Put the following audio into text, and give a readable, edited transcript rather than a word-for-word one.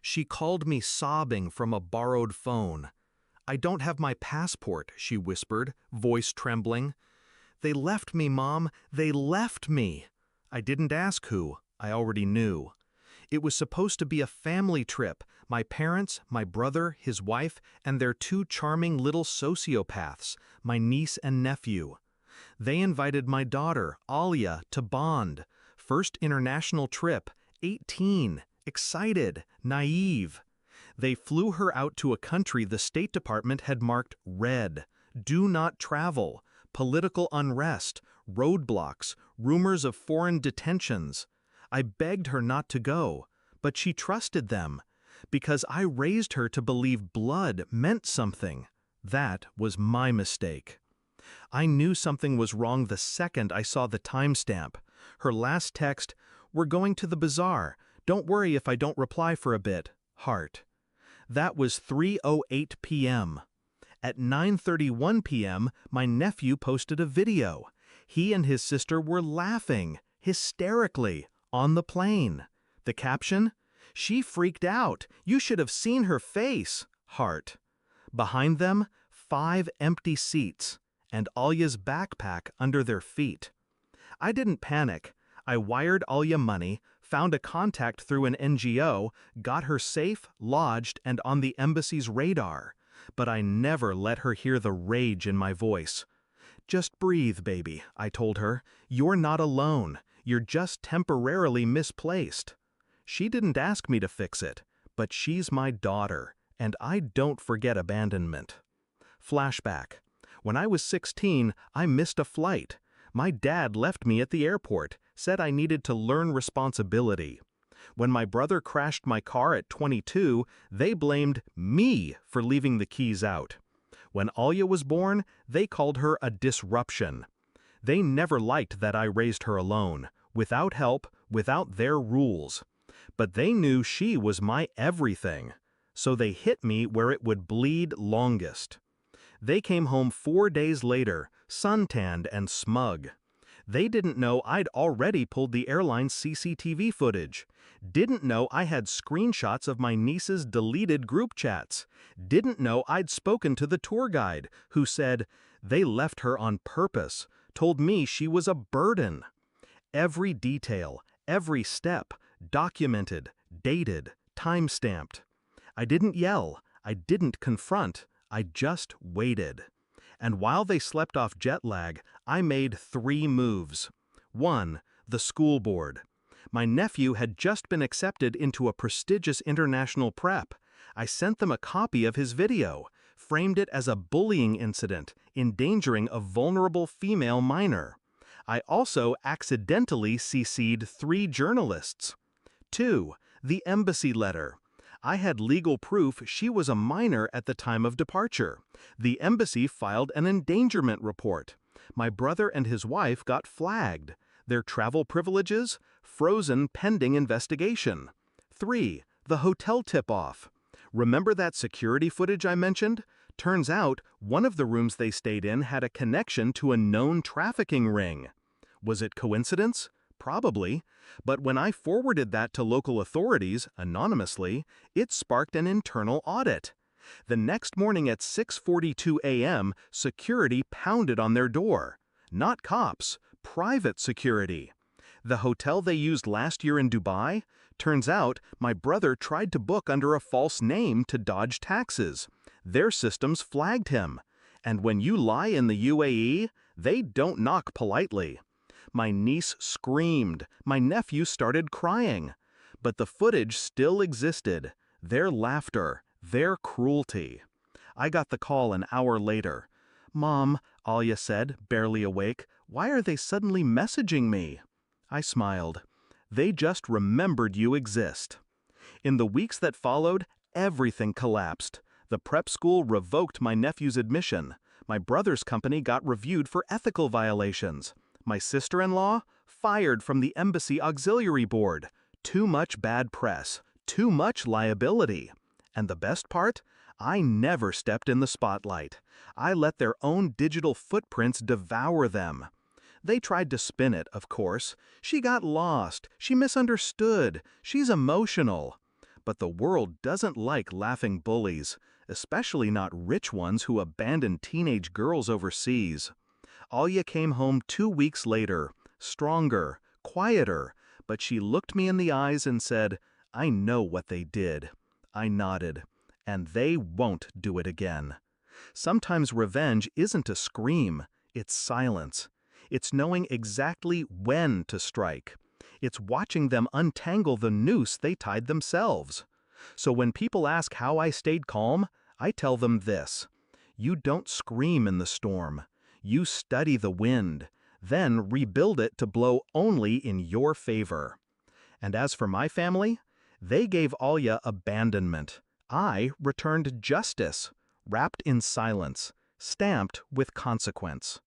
She called me sobbing from a borrowed phone. "I don't have my passport," she whispered, voice trembling. "They left me, Mom. They left me." I didn't ask who. I already knew. It was supposed to be a family trip. My parents, my brother, his wife, and their two charming little sociopaths, my niece and nephew. They invited my daughter, Alia, to Bond. First international trip, 18, excited, naive. They flew her out to a country the State Department had marked red. Do not travel. Political unrest, roadblocks, rumors of foreign detentions. I begged her not to go, but she trusted them, because I raised her to believe blood meant something. That was my mistake. I knew something was wrong the second I saw the timestamp. Her last text, "We're going to the bazaar. Don't worry if I don't reply for a bit. Heart." That was 3:08 p.m. At 9:31 p.m., my nephew posted a video. He and his sister were laughing, hysterically, on the plane. The caption? "She freaked out. You should have seen her face." Heart. Behind them, 5 empty seats, and Alya's backpack under their feet. I didn't panic. I wired Alya money, found a contact through an NGO, got her safe, lodged, and on the embassy's radar. But I never let her hear the rage in my voice. "Just breathe, baby," I told her. "You're not alone. You're just temporarily misplaced." She didn't ask me to fix it, but she's my daughter, and I don't forget abandonment. Flashback. When I was 16, I missed a flight. My dad left me at the airport, said I needed to learn responsibility. When my brother crashed my car at 22, they blamed me for leaving the keys out. When Alya was born, they called her a disruption. They never liked that I raised her alone, without help, without their rules. But they knew she was my everything, so they hit me where it would bleed longest. They came home 4 days later, suntanned and smug. They didn't know I'd already pulled the airline's CCTV footage. Didn't know I had screenshots of my niece's deleted group chats. Didn't know I'd spoken to the tour guide, who said they left her on purpose, told me she was a burden. Every detail, every step, documented, dated, time-stamped. I didn't yell, I didn't confront, I just waited. And while they slept off jet lag, I made 3 moves. 1. The school board. My nephew had just been accepted into a prestigious international prep. I sent them a copy of his video, framed it as a bullying incident, endangering a vulnerable female minor. I also accidentally CC'd 3 journalists. 2. The embassy letter. I had legal proof she was a minor at the time of departure. The embassy filed an endangerment report. My brother and his wife got flagged. Their travel privileges? Frozen pending investigation. 3. The hotel tip-off. Remember that security footage I mentioned? Turns out, one of the rooms they stayed in had a connection to a known trafficking ring. Was it coincidence? Probably. But when I forwarded that to local authorities, anonymously, it sparked an internal audit. The next morning at 6:42 a.m., security pounded on their door. Not cops, private security. The hotel they used last year in Dubai? Turns out, my brother tried to book under a false name to dodge taxes. Their systems flagged him. And when you lie in the UAE, they don't knock politely. My niece screamed. My nephew started crying. But the footage still existed. Their laughter, their cruelty. I got the call an hour later. "Mom," Alya said, barely awake, "why are they suddenly messaging me?" I smiled. "They just remembered you exist." In the weeks that followed, everything collapsed. The prep school revoked my nephew's admission. My brother's company got reviewed for ethical violations. My sister-in-law fired from the embassy auxiliary board. Too much bad press, too much liability. And the best part? I never stepped in the spotlight. I let their own digital footprints devour them. They tried to spin it, of course. She got lost. She misunderstood. She's emotional. But the world doesn't like laughing bullies, especially not rich ones who abandon teenage girls overseas. Alya came home 2 weeks later, stronger, quieter, but she looked me in the eyes and said, "I know what they did." I nodded. "And they won't do it again." Sometimes revenge isn't a scream, it's silence. It's knowing exactly when to strike. It's watching them untangle the noose they tied themselves. So when people ask how I stayed calm, I tell them this: you don't scream in the storm. You study the wind, then rebuild it to blow only in your favor. And as for my family, they gave Alya abandonment. I returned justice, wrapped in silence, stamped with consequence.